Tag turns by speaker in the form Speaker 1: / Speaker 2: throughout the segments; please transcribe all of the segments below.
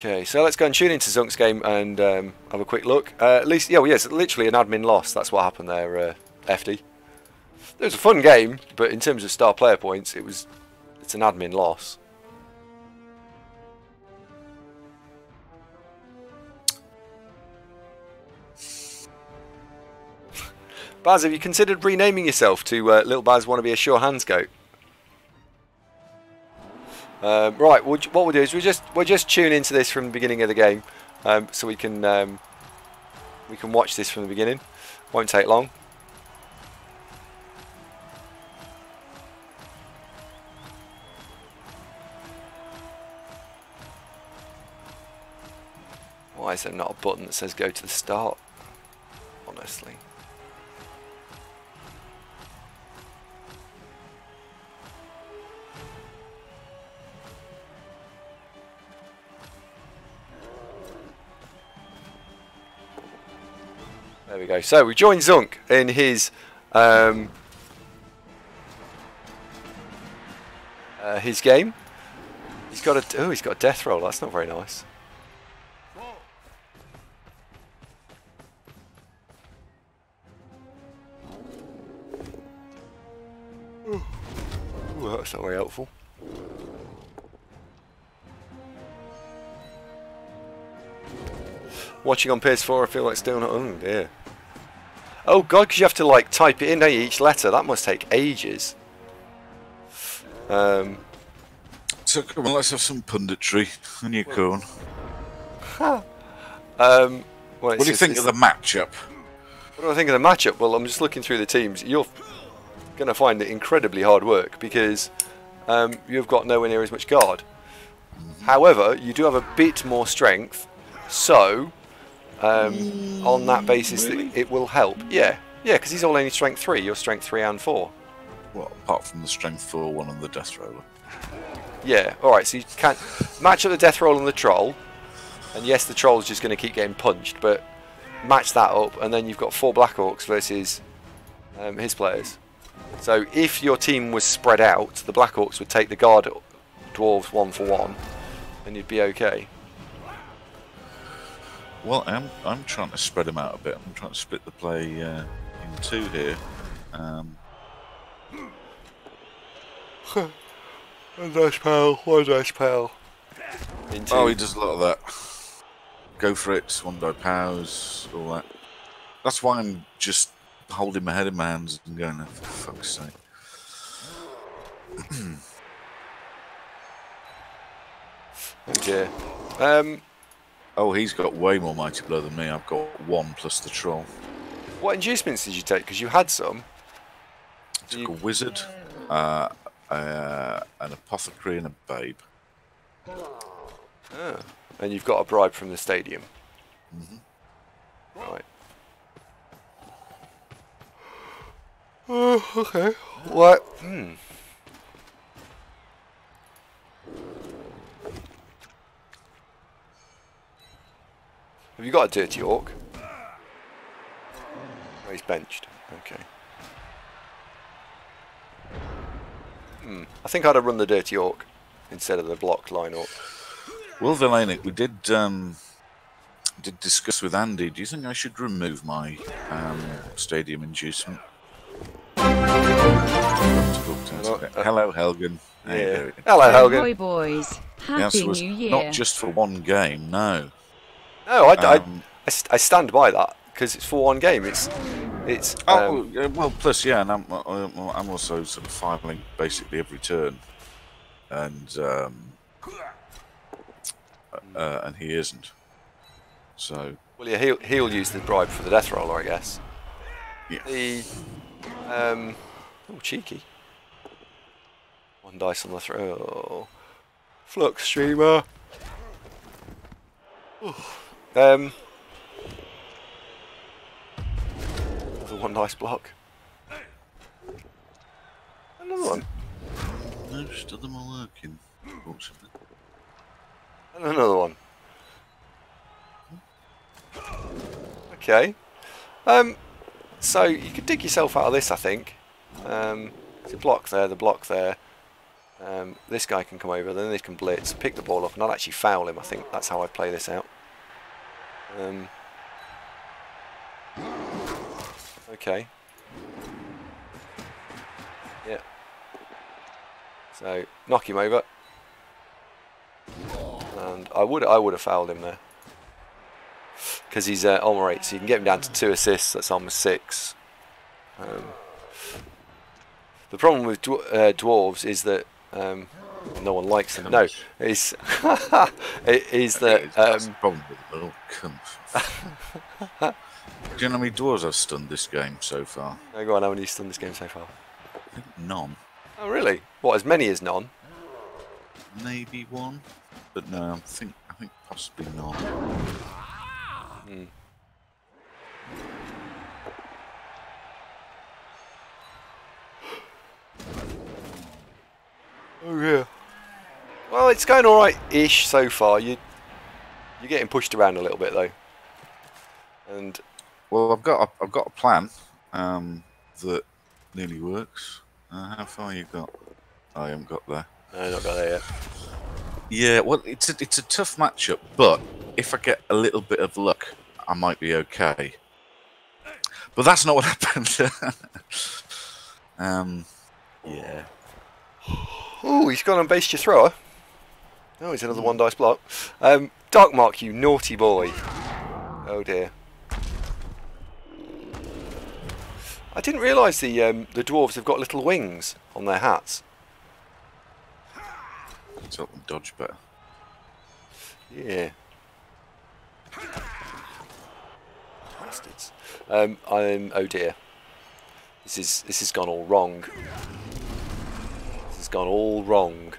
Speaker 1: Okay, so let's go and tune into Zunk's game and have a quick look. At least, yeah, well, yes, literally an admin loss. That's what happened there, FD. It was a fun game, but in terms of star player points, it's an admin loss. Baz, have you considered renaming yourself to Little Baz Wanna Be a Sure Hands Goat? Right, what we'll do is we'll just tune into this from the beginning of the game, so we can watch this from the beginning. Won't take long. Why is there not a button that says go to the start? Honestly. There we go. So we joined Zunk in his game. He's got a death roll. That's not very nice. Ooh, that's not very helpful. Watching on PS4, I feel like still not. Oh dear. Oh god, because you have to like type it in, don't you, each letter? That must take ages.
Speaker 2: So come on, let's have some punditry on your corn. What do you think of the matchup?
Speaker 1: What do I think of the matchup? Well, I'm just looking through the teams. You're going to find it incredibly hard work because you've got nowhere near as much guard. However, you do have a bit more strength, so on that basis,
Speaker 2: really?
Speaker 1: it will help. Yeah, because he's only strength 3. You're strength 3 and 4.
Speaker 2: Well, apart from the strength 4 one on the death roller.
Speaker 1: Yeah, alright, so you can't match up the death roll and the troll, and yes, the troll's just going to keep getting punched, but match that up, and then you've got 4 Black Orcs versus his players. So if your team was spread out, the Black Orcs would take the guard Dwarves 1-for-1, and you'd be okay.
Speaker 2: Well, I'm trying to spread them out a bit. I'm trying to split the play in 2 here.
Speaker 1: One dice pal, one dice pal.
Speaker 2: Oh, he does a lot of that. Go for it, 1 die powers, all that. That's why I'm just holding my head in my hands and going, oh, for fuck's sake.
Speaker 1: Oh dear.
Speaker 2: Oh, he's got way more Mighty Blow than me. I've got 1 plus the troll.
Speaker 1: What inducements did you take? Because you had some.
Speaker 2: Took a wizard, an apothecary, and a babe.
Speaker 1: Ah. And you've got a bribe from the stadium. Right. Oh, okay. What? Have you got a dirty orc? Oh, he's benched. Okay. I think I'd have run the dirty orc instead of the blocked line orc.
Speaker 2: Well, Villainic, we did discuss with Andy. Do you think I should remove my stadium inducement? Hello, Helgen. How you doing?
Speaker 1: Hello, Helgen.
Speaker 3: Boy, boys. Happy New Year.
Speaker 2: Not just for 1 game, no.
Speaker 1: No, I stand by that because it's for 1 game. It's.
Speaker 2: Well, plus yeah, and I'm also sort of filing basically every turn, and he isn't. So.
Speaker 1: Well, yeah, he'll use the bribe for the death roller, I guess.
Speaker 2: Yeah.
Speaker 1: The oh, cheeky. 1 dice on the throw. Flux streamer. Another 1 dice block. Another one.
Speaker 2: No, just of them are working. Unfortunately.
Speaker 1: And another one. Okay. So you could dig yourself out of this, I think. There's a block there, the block there. This guy can come over, then they can blitz, pick the ball up, and I'll actually foul him. I think that's how I play this out. Okay. Yeah. So knock him over, and I would have fouled him there because he's armor 8, so you can get him down to 2 assists. That's armor 6. The problem with dwarves is that no one likes them. No, it's it is that
Speaker 2: that's the problem with the little cunt. Do you know how many dwarves I've stunned this game so far?
Speaker 1: Oh, go on, how many you've stunned this game so far?
Speaker 2: I think none. Oh,
Speaker 1: really? What, as many as none?
Speaker 2: Maybe 1, but no, I think possibly none.
Speaker 1: Oh yeah. Well, it's going all right-ish so far. You're getting pushed around a little bit though. And
Speaker 2: well, I've got a plan that nearly works. How far you got? I haven't got there.
Speaker 1: No, not got there yet.
Speaker 2: Yeah, well, it's a tough matchup, but if I get a little bit of luck, I might be okay. But that's not what happened. Yeah.
Speaker 1: Oh, he's gone on base your thrower. Oh, he's another 1 dice block. Dark Mark, you naughty boy. Oh dear. I didn't realise the dwarves have got little wings on their hats.
Speaker 2: Let's help them dodge better.
Speaker 1: Yeah. Bastards. Oh dear. This has gone all wrong. This has gone all wrong.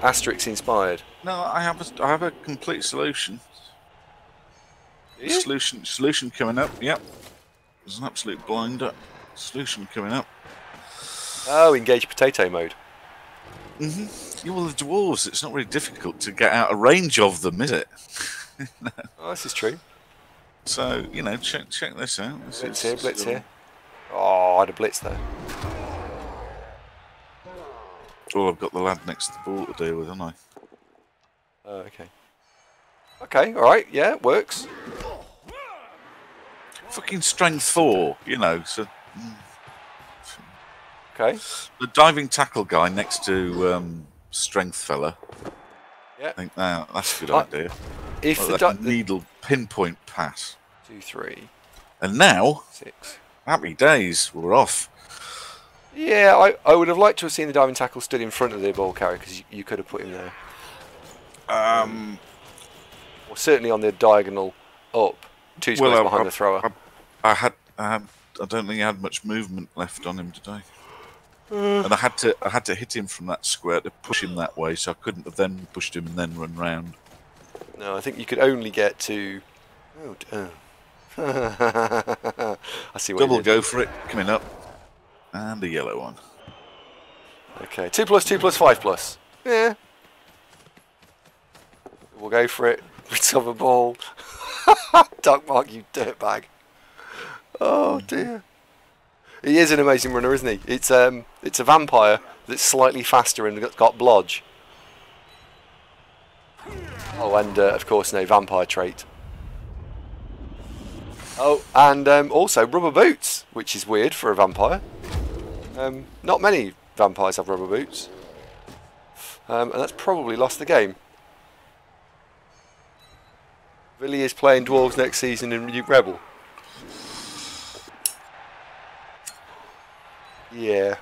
Speaker 1: Asterix inspired.
Speaker 2: No, I have a complete solution.
Speaker 1: Yeah.
Speaker 2: Solution coming up. Yep. There's an absolute blinder. Solution coming up.
Speaker 1: Oh, engage potato mode.
Speaker 2: Yeah, well, the dwarves, it's not really difficult to get out of range of them, is it?
Speaker 1: No. Oh, this is true.
Speaker 2: So, you know, check this out.
Speaker 1: Blitz here. Oh, I had a blitz there.
Speaker 2: Oh, I've got the lad next to the ball to deal with, haven't I?
Speaker 1: Oh, okay. Okay, alright, yeah, it works.
Speaker 2: Fucking strength 4, you know, so...
Speaker 1: Okay.
Speaker 2: The diving tackle guy next to strength fella.
Speaker 1: Yeah.
Speaker 2: I think that's a good idea.
Speaker 1: If
Speaker 2: well,
Speaker 1: the
Speaker 2: needle pinpoint pass.
Speaker 1: 2, 3.
Speaker 2: And now,
Speaker 1: 6.
Speaker 2: Happy days, we're off.
Speaker 1: Yeah, I would have liked to have seen the diving tackle stood in front of the ball carrier because you could have put him there. Or certainly on the diagonal up, 2 squares behind the thrower.
Speaker 2: I don't think he had much movement left on him today. And I had to hit him from that square to push him that way, so I couldn't have then pushed him and then run round.
Speaker 1: No, I think you could only get to... Oh, I see what
Speaker 2: Double
Speaker 1: you did.
Speaker 2: go for it, coming up. And a yellow one.
Speaker 1: Okay, 2 plus 2 plus 5 plus. Yeah. We'll go for it. Recover ball. Duck Mark, you dirtbag. Oh dear. He is an amazing runner, isn't he? It's a vampire that's slightly faster and got blodge. Oh, and of course, no vampire trait. Oh, and also rubber boots, which is weird for a vampire. Not many vampires have rubber boots. And that's probably lost the game. Villy is playing Dwarves next season in REBBL. Yeah.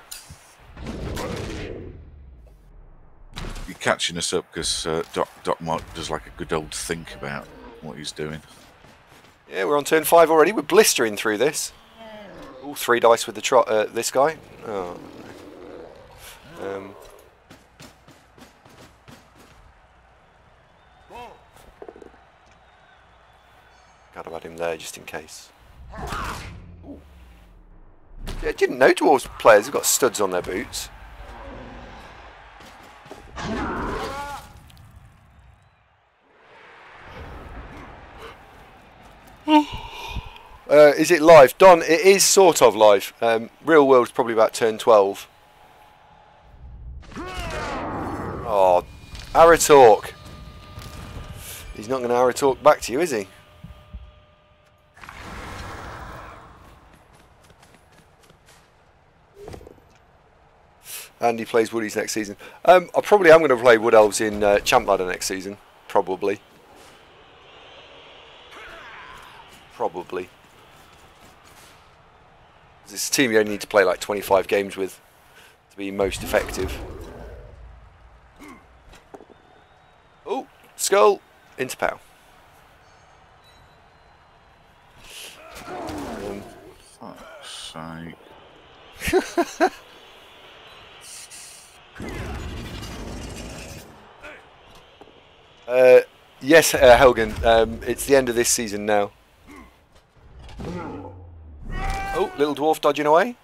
Speaker 2: You're catching us up because Doc Mark does like a good old think about what he's doing.
Speaker 1: Yeah, we're on turn 5 already. We're blistering through this. All 3 dice with the this guy. Oh. Gotta have him there just in case. Ooh. Yeah, I didn't know Dwarves players have got studs on their boots. Is it live? Don, it is sort of live. Real world's probably about turn 12. Arrow talk. He's not going to arrow talk back to you, is he? And he plays Woodies next season. I probably am going to play Wood Elves in Champ Ladder next season. Probably. Probably. This team you only need to play like 25 games with to be most effective. Oh, skull into pow.
Speaker 2: Fuck's sake.
Speaker 1: Yes, Helgen. It's the end of this season now. Oh, little dwarf dodging away.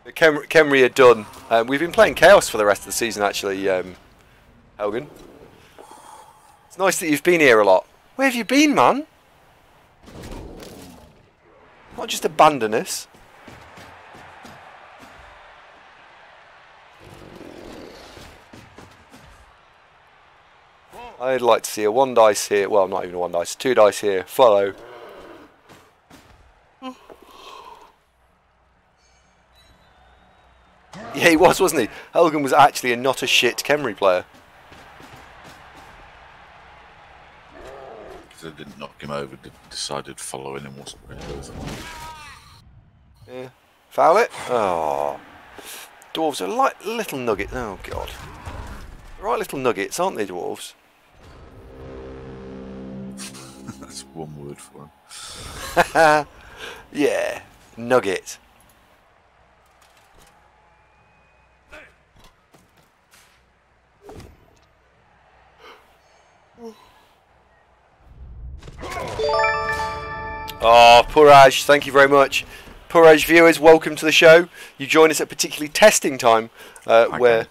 Speaker 1: Khemri are done. We've been playing Chaos for the rest of the season, actually, Helgen. It's nice that you've been here a lot. Where have you been, man? Not just abandon us. I'd like to see a 1 dice here. Well, not even a 1 dice. 2 dice here. Follow. Yeah, he was, wasn't he? Helgen was actually not a shit Khemri player.
Speaker 2: Because they didn't knock him over, decided following him wasn't really worth it.
Speaker 1: Yeah. Foul it? Oh. Dwarves are like little nuggets. Oh, God. Right little nuggets, aren't they, dwarves?
Speaker 2: That's one word for him.
Speaker 1: Yeah. Nugget. Oh, Puraj, thank you very much. Puraj viewers, welcome to the show. You join us at particularly testing time, where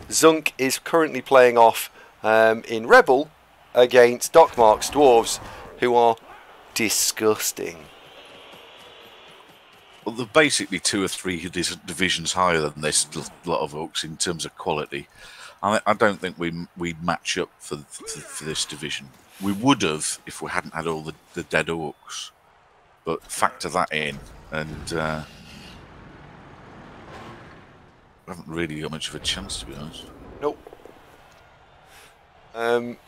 Speaker 1: Zunk is currently playing off in REBBL against Dockmark's Dwarves, who are disgusting.
Speaker 2: Well, they're basically 2 or 3 divisions higher than this lot of orcs in terms of quality. I don't think we match up for this division. We would have if we hadn't had all the dead orcs. But factor that in, and we haven't really got much of a chance, to be honest.
Speaker 1: Nope.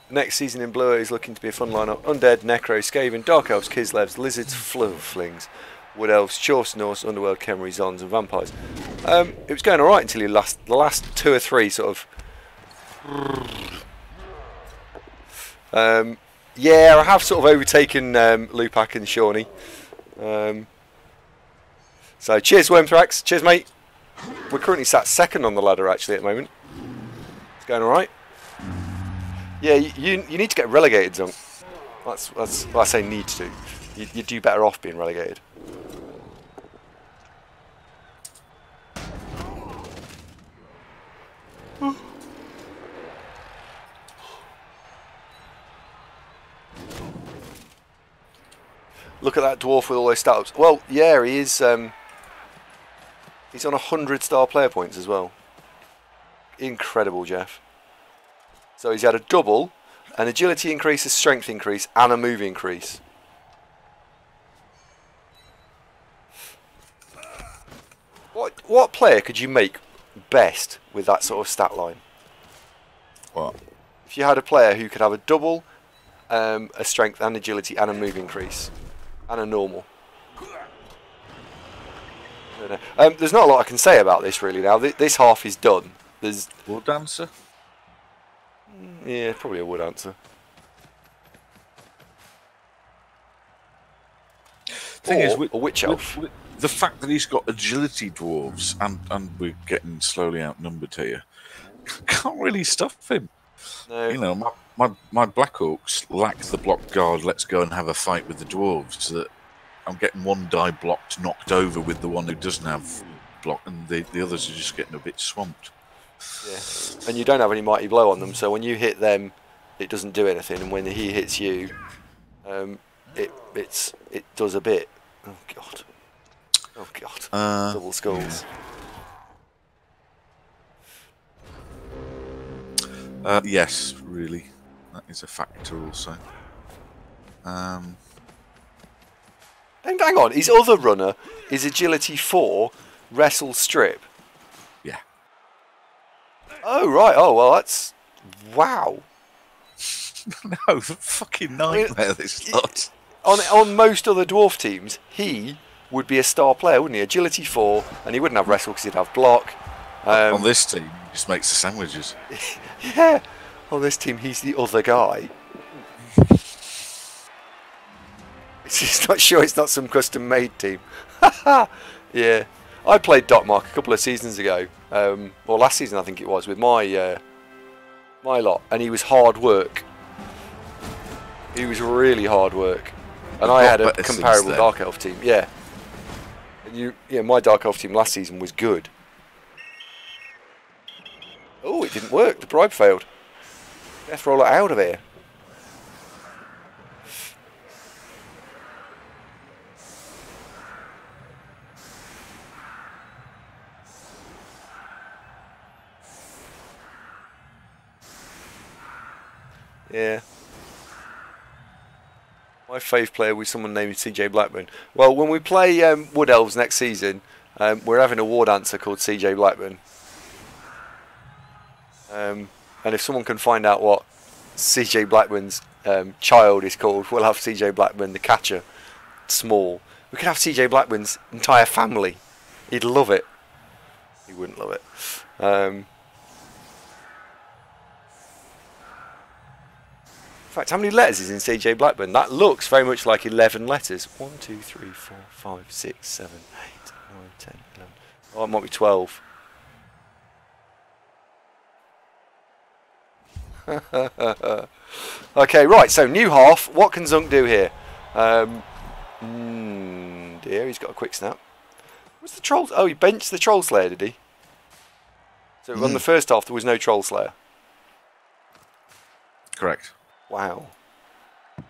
Speaker 1: Next season in Blue is looking to be a fun lineup. Undead, Necro, Skaven, Dark Elves, Kislevs, Lizards, Flings, Wood Elves, Chorse, Norse, Underworld, Khemri, Zons and Vampires. It was going alright until the last 2 or 3 sort of... yeah, I have sort of overtaken Lupak and Shawnee. So cheers, Wormthrax. Cheers, mate. We're currently sat 2nd on the ladder, actually, at the moment. It's going alright. Yeah, you need to get relegated, Zunk. That's what I say need to. You do better off being relegated. Look at that dwarf with all those stat ups. Well, yeah, he is. He's on 100-star player points as well. Incredible, Jeff. So he's had a double, an agility increase, a strength increase, and a move increase. What player could you make best with that sort of stat line?
Speaker 2: What?
Speaker 1: If you had a player who could have a double, a strength and agility and a move increase. And a normal. I don't know. There's not a lot I can say about this really now. This half is done. There's
Speaker 2: Wood Dancer?
Speaker 1: Yeah, probably a Wood Answer.
Speaker 2: Thing is,
Speaker 1: a Witch Elf.
Speaker 2: With the fact that he's got agility dwarves and we're getting slowly outnumbered here, can't really stop him.
Speaker 1: No.
Speaker 2: You know, my Black Orcs lack the block guard. Let's go and have a fight with the dwarves. So that I'm getting 1 die blocked, knocked over with the one who doesn't have block, and the others are just getting a bit swamped.
Speaker 1: Yeah, and you don't have any mighty blow on them, so when you hit them, it doesn't do anything, and when he hits you, it does a bit. Oh god. Oh god. Double skulls.
Speaker 2: Yes, really. That is a factor also.
Speaker 1: And hang on, his other runner is agility 4, wrestle strip.
Speaker 2: Yeah.
Speaker 1: Oh, right. Oh, well, that's... Wow.
Speaker 2: No, fucking nightmare, this lot.
Speaker 1: On most other dwarf teams, he would be a star player, wouldn't he? Agility 4, and he wouldn't have wrestle because he'd have block.
Speaker 2: On this team, he just makes the sandwiches.
Speaker 1: Yeah. On this team, he's the other guy. It's just not sure it's not some custom-made team. Yeah. I played Doc Mark a couple of seasons ago. Or last season, I think it was, with my my lot. And he was hard work. He was really hard work. And I had a comparable Dark Elf team. Yeah. And my Dark Elf team last season was good. Oh, it didn't work. The bribe failed. Death roller out of here. Yeah. My fave player was someone named CJ Blackburn. Well, when we play Wood Elves next season, we're having a war dancer called CJ Blackburn. And if someone can find out what CJ Blackburn's child is called, we'll have CJ Blackburn the catcher. Small. We could have CJ Blackburn's entire family. He'd love it. He wouldn't love it. In fact, how many letters is in CJ Blackburn? That looks very much like 11 letters. 1, 2, 3, 4, 5, 6, 7, 8, 9, 10, 11. Oh, it might be 12. Okay, right, so new half. What can Zunk do here? Dear, he's got a quick snap. What's the troll? Oh, he benched the Troll Slayer, did he? So on the first half, there was no Troll Slayer.
Speaker 2: Correct.
Speaker 1: Wow. I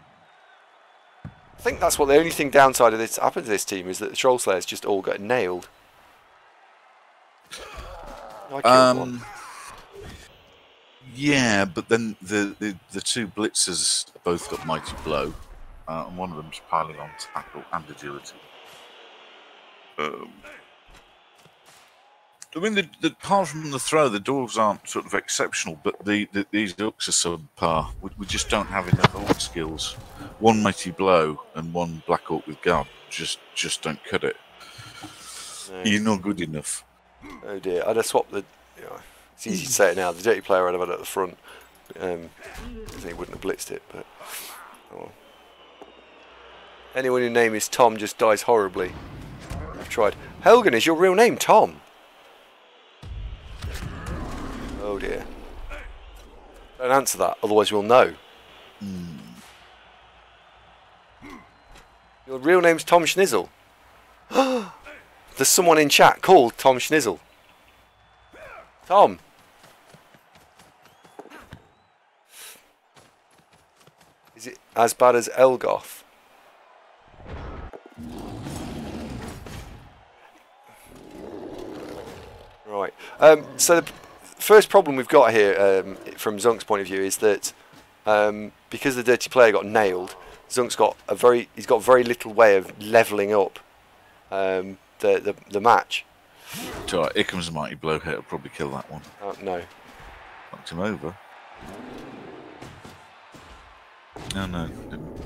Speaker 1: think that's what the only thing downside of this happened to this team is that the Troll Slayers just all got nailed. I killed one.
Speaker 2: Yeah, but then the two blitzers both got mighty blow, and one of them's piling on tackle and agility. I mean, apart from the throw, the Dwarves aren't sort of exceptional, but these orcs are subpar. We just don't have enough orc skills. One mighty blow and one black orc with guard just don't cut it. No. You're not good enough.
Speaker 1: Oh dear, I'd have swapped the... it's easy to say it now, the dirty player I'd have had at the front. He wouldn't have blitzed it, but... Oh. Anyone whose name is Tom just dies horribly. I've tried. Helgen, is your real name Tom? Oh dear. Don't answer that, otherwise we'll know. Your real name's Tom Schnizzle. There's someone in chat called Tom Schnizzle. Tom. Is it as bad as Elgoth? Right. So the first problem we've got here, from Zunk's point of view, is that because the dirty player got nailed, Zunk's got he's got very little way of levelling up the match.
Speaker 2: It's alright, here comes a mighty blow hit, it'll probably kill that one.
Speaker 1: No.
Speaker 2: Knocked him over. No, didn't.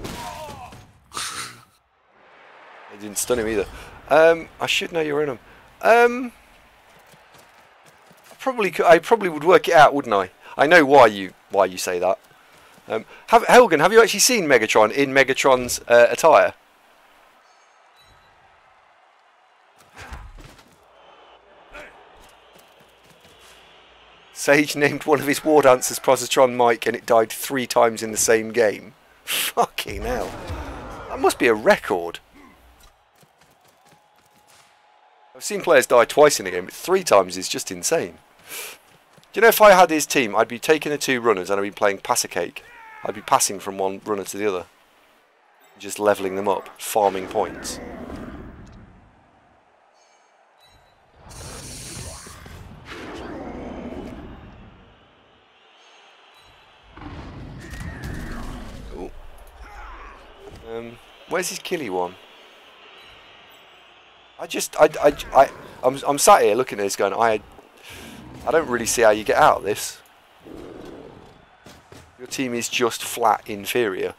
Speaker 1: It didn't stun him either. I should know you're in him. I probably would work it out, wouldn't I? I know why you say that. Helgen, have you actually seen Megatron in Megatron's attire? Sage named one of his war dancers Positron Mike and it died 3 times in the same game. Fucking hell. That must be a record. I've seen players die twice in a game, but 3 times is just insane. Do you know, if I had his team, I'd be taking the 2 runners and I'd be playing pass a cake. I'd be passing from one runner to the other. Just levelling them up, farming points. Where's his killy one? I'm sat here looking at this going, I don't really see how you get out of this. Your team is just flat inferior.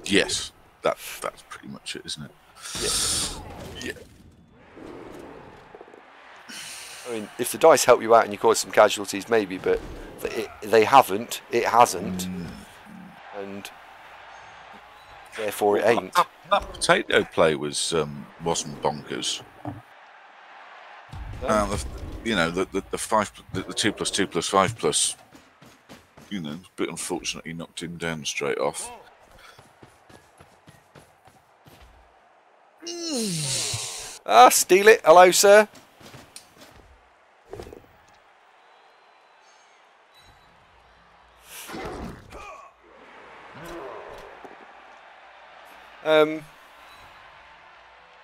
Speaker 2: Yes, that's pretty much it, isn't it?
Speaker 1: Yeah. I mean, if the dice help you out and you cause some casualties, maybe, but they haven't. It hasn't, and therefore it ain't.
Speaker 2: That potato play wasn't bonkers.
Speaker 1: No.
Speaker 2: You know, the 2+2+5+. You know, it's a bit unfortunate he knocked him down straight off.
Speaker 1: Ah, steal it. Hello, sir.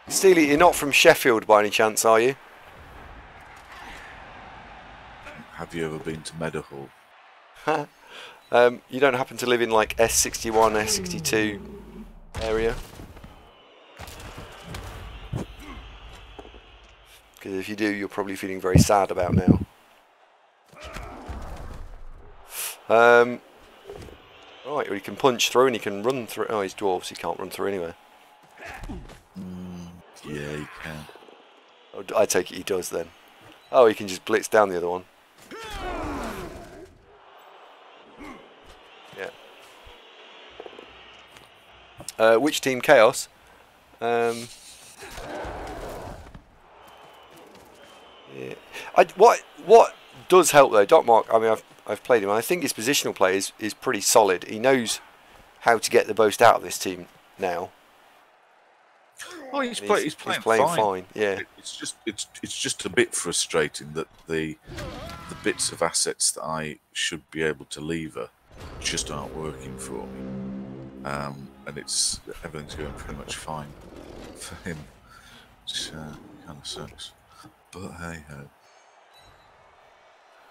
Speaker 1: Steely, you're not from Sheffield by any chance, are you?
Speaker 2: Have you ever been to Meadowhall?
Speaker 1: You don't happen to live in like S61, S62 area? Because if you do, you're probably feeling very sad about now. Right, well, he can punch through and he can run through. Oh, he's dwarves, he can't run through anywhere.
Speaker 2: Yeah, he can.
Speaker 1: Oh, I take it he does then. Oh, he can just blitz down the other one. Yeah. Which team? Chaos. Yeah. What does help though, Doc Mark? I mean, I've played him. And I think his positional play is pretty solid. He knows how to get the most out of this team now.
Speaker 2: Oh, he's playing
Speaker 1: fine. Yeah.
Speaker 2: It's just a bit frustrating that the bits of assets that I should be able to lever just aren't working for me. And everything's going pretty much fine for him. Which kind of sucks. But hey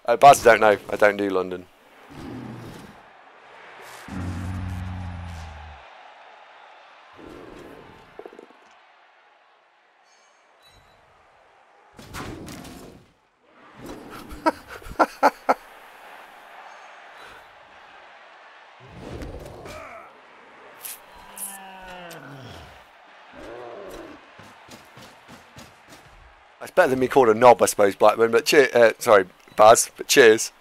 Speaker 2: ho.
Speaker 1: Baz, I don't know. I don't do London. It's better than me called a knob, I suppose, Blackburn. But sorry, Baz. But cheers.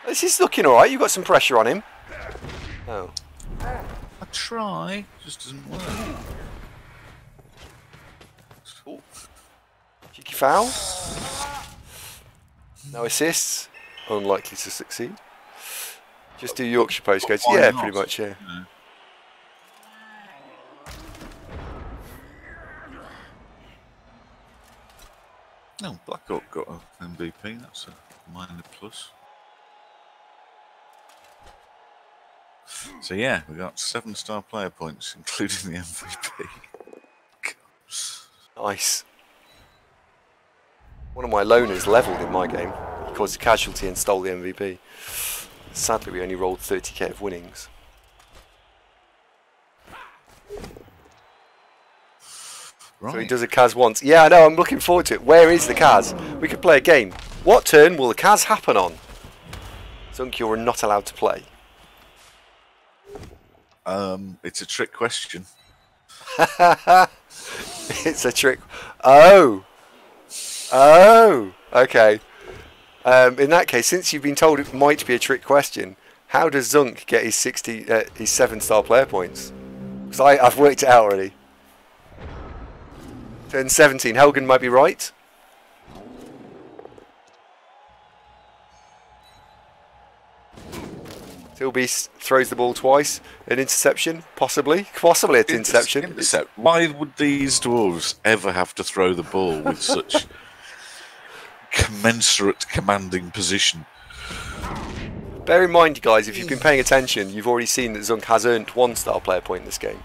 Speaker 1: This is looking all right. You've got some pressure on him. Oh.
Speaker 2: I try, just doesn't work.
Speaker 1: Ooh. Cheeky foul. No assists. Unlikely to succeed. Just do Yorkshire postcodes. Yeah, pretty much. Yeah.
Speaker 2: No, Black Hawk got an MVP, that's a minor plus. So yeah, we got 7-star player points, including the MVP.
Speaker 1: Nice. One of my loners levelled in my game. He caused a casualty and stole the MVP. Sadly, we only rolled 30k of winnings. Right. So he does a Kaz once. Yeah, I know, I'm looking forward to it. Where is the Kaz? We could play a game. What turn will the Kaz happen on? Zunk, you're not allowed to play.
Speaker 2: It's a trick question.
Speaker 1: It's a trick. Oh! Oh! Okay. In that case, since you've been told it might be a trick question, how does Zunk get his 7-star player points? Because I've worked it out already. Turn 17. Helgen might be right. Tilby throws the ball twice. An interception, possibly. Possibly an interception.
Speaker 2: Why would these dwarves ever have to throw the ball with such commensurate commanding position?
Speaker 1: Bear in mind, guys, if you've been paying attention, you've already seen that Zunk has earned 1-star player point in this game.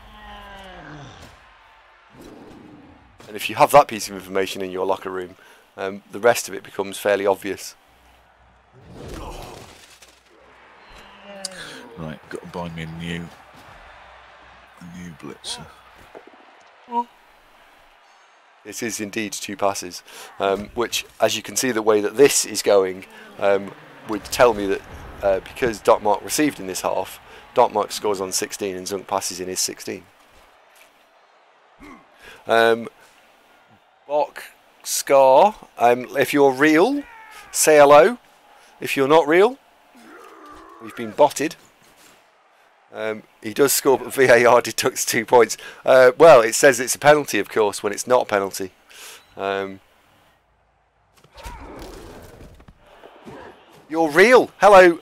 Speaker 1: And if you have that piece of information in your locker room, the rest of it becomes fairly obvious.
Speaker 2: Right, got to buy me a new blitzer.
Speaker 1: It is indeed 2 passes, which, as you can see, the way that this is going would tell me that because Mark received in this half, Mark scores on 16 and Zunk passes in his 16. Bok, Scar, if you're real, say hello. If you're not real, we've been botted. He does score, but VAR deducts 2 points. Well, it says it's a penalty, of course, when it's not a penalty. You're real. Hello.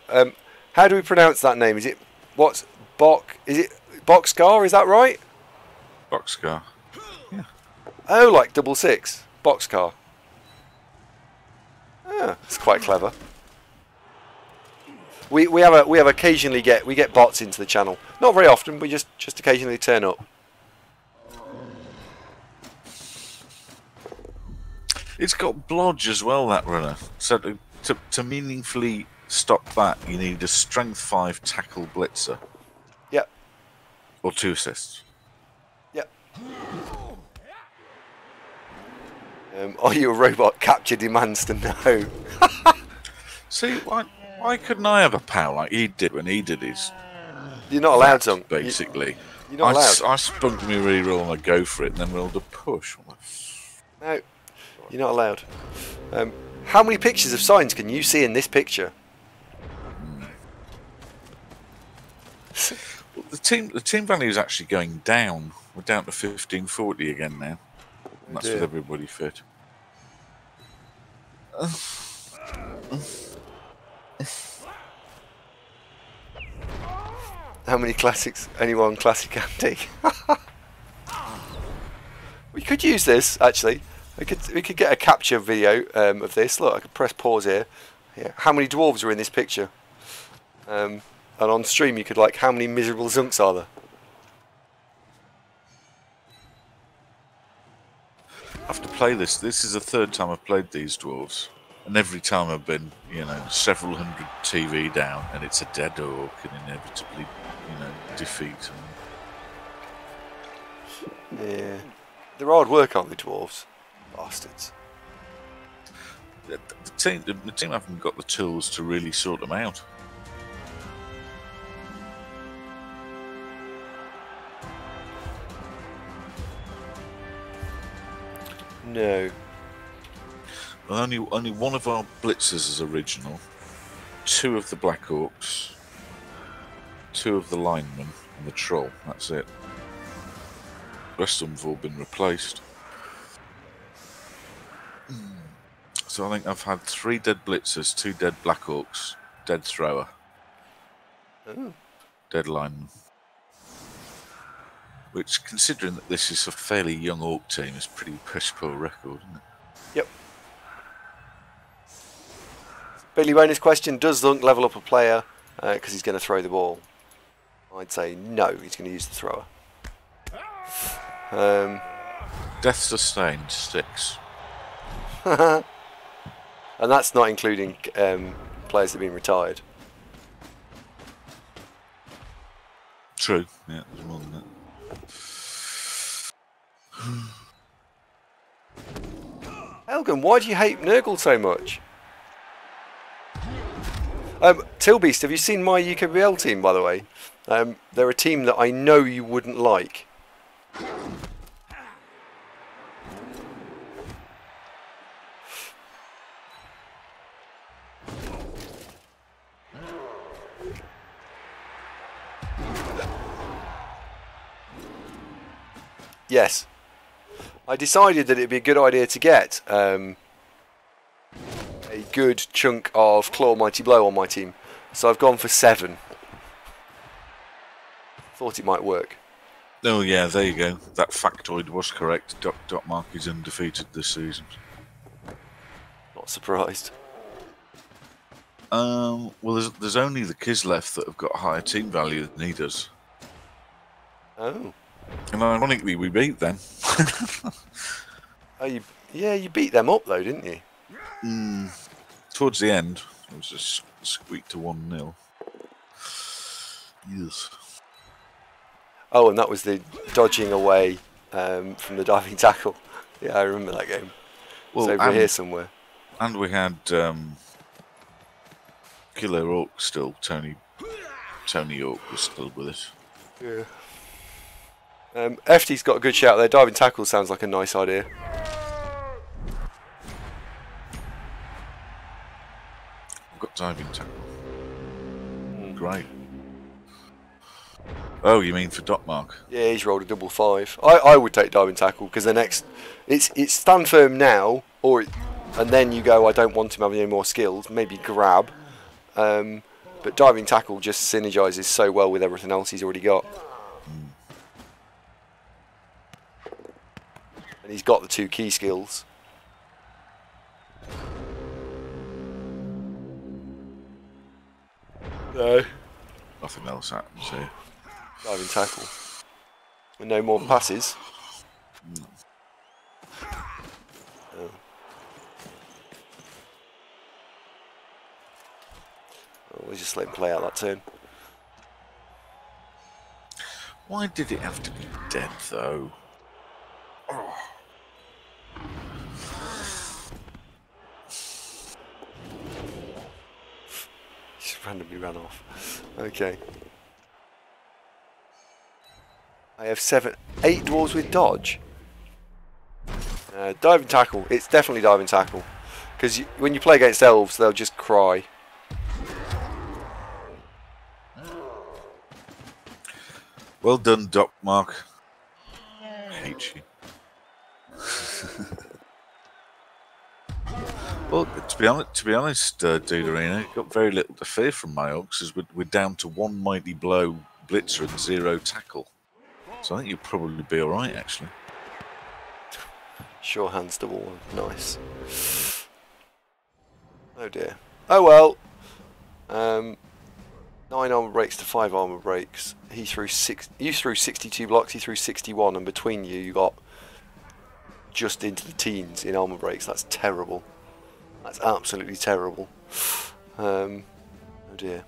Speaker 1: How do we pronounce that name? Is it what's Bok? Is it Boxcar? Is that right?
Speaker 2: Boxcar. Yeah.
Speaker 1: Oh, like 66. Boxcar. Ah, it's quite clever. We have occasionally get bots into the channel. Not very often, but just occasionally turn up.
Speaker 2: It's got blodge as well, that runner. So to meaningfully stop that, you need a strength 5 tackle blitzer.
Speaker 1: Yep.
Speaker 2: Or 2 assists.
Speaker 1: Yep. Are you a robot? Capture demands to know.
Speaker 2: See, why couldn't I have a pal like he did when he did his...
Speaker 1: You're not allowed to.
Speaker 2: Basically.
Speaker 1: You're not allowed.
Speaker 2: I spunk me reroll and I go for it and then rolled a push.
Speaker 1: No, you're not allowed. How many pictures of signs can you see in this picture?
Speaker 2: Well, the team value is actually going down. We're down to 1540 again now. And that's with everybody fit.
Speaker 1: How many classics? Anyone classic Andy? We could use this actually. We could get a capture video of this. Look, I could press pause here. Yeah. How many dwarves are in this picture? And on stream you could like, how many miserable Zunks are there?
Speaker 2: I have to play this. This is the 3rd time I've played these dwarves. And every time I've been, several hundred TV down, and it's a dead orc, and inevitably, defeat them.
Speaker 1: Yeah. They're hard work, aren't they, dwarves? Bastards.
Speaker 2: The team haven't got the tools to really sort them out.
Speaker 1: No.
Speaker 2: Well, only one of our blitzers is original. 2 of the Black Orcs. 2 of the linemen and the troll. That's it. The rest of them have all been replaced. So I think I've had 3 dead blitzers, 2 dead Black Orcs, dead thrower, dead lineman. Which, considering that this is a fairly young Orc team, is pretty piss poor record, isn't it?
Speaker 1: Yep. Billy bonus question, does Zunk level up a player because he's going to throw the ball? I'd say no, he's going to use the thrower.
Speaker 2: Death sustained, 6.
Speaker 1: And that's not including players that have been retired.
Speaker 2: True, yeah, there's more than that.
Speaker 1: Elgin, why do you hate Nurgle so much? Tilbeast, have you seen my UKBL team, by the way? They're a team that I know you wouldn't like. Yes. I decided that it'd be a good idea to get a good chunk of Claw Mighty Blow on my team. So I've gone for 7. Thought it might work.
Speaker 2: Oh yeah, there you go. That factoid was correct. Mark is undefeated this season.
Speaker 1: Not surprised.
Speaker 2: Well, there's only the Kiz left that have got higher team value than he does.
Speaker 1: Oh.
Speaker 2: And ironically, we beat them.
Speaker 1: Oh, you beat them up though, didn't you?
Speaker 2: Towards the end, it was just squeaked to 1-0. Yes.
Speaker 1: Oh, and that was the dodging away from the diving tackle. Yeah, I remember that game.
Speaker 2: Well,
Speaker 1: it's over here somewhere.
Speaker 2: And we had Killer Orc still. Tony Orc was still with us.
Speaker 1: Yeah. FT's got a good shout there. Diving tackle sounds like a nice idea.
Speaker 2: I've got diving tackle. Great. Oh, you mean for Dot Mark?
Speaker 1: Yeah, he's rolled a double 5. I would take diving tackle because the next it's stand firm now, and then you go. I don't want him having any more skills. Maybe grab, but diving tackle just synergizes so well with everything else he's already got. And he's got the 2 key skills. No.
Speaker 2: Nothing else happens here.
Speaker 1: Diving tackle. And no more passes. Oh. We'll just let him play out that turn.
Speaker 2: Why did it have to be dead though? Oh.
Speaker 1: Just randomly ran off. Okay. I have 8 dwarves with dodge. Diving tackle. It's definitely diving tackle. Because when you play against elves, they'll just cry.
Speaker 2: Well done, Doc Mark. I hate you. Well, to be honest, Duderino, got very little to fear from my orcs, as we're down to 1 mighty blow blitzer and 0 tackle. So I think you'll probably be all right, actually.
Speaker 1: Sure hands the wall. Nice. Oh dear. Oh well. 9 armor breaks to 5 armor breaks. He threw 6. You threw 62 blocks. He threw 61, and between you got just into the teens in armor breaks. That's terrible. That's absolutely terrible. Oh dear.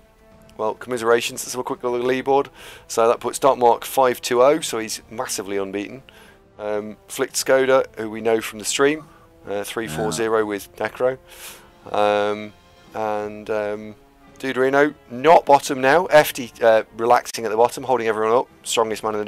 Speaker 1: Well, commiserations. Let's have a quick look at the leaderboard. So that puts Dark Mark 5-2-0, so he's massively unbeaten. Flicked Skoda, who we know from the stream, 3-4-0 with Necro. And Duderino, not bottom now. FD relaxing at the bottom, holding everyone up. Strongest man in the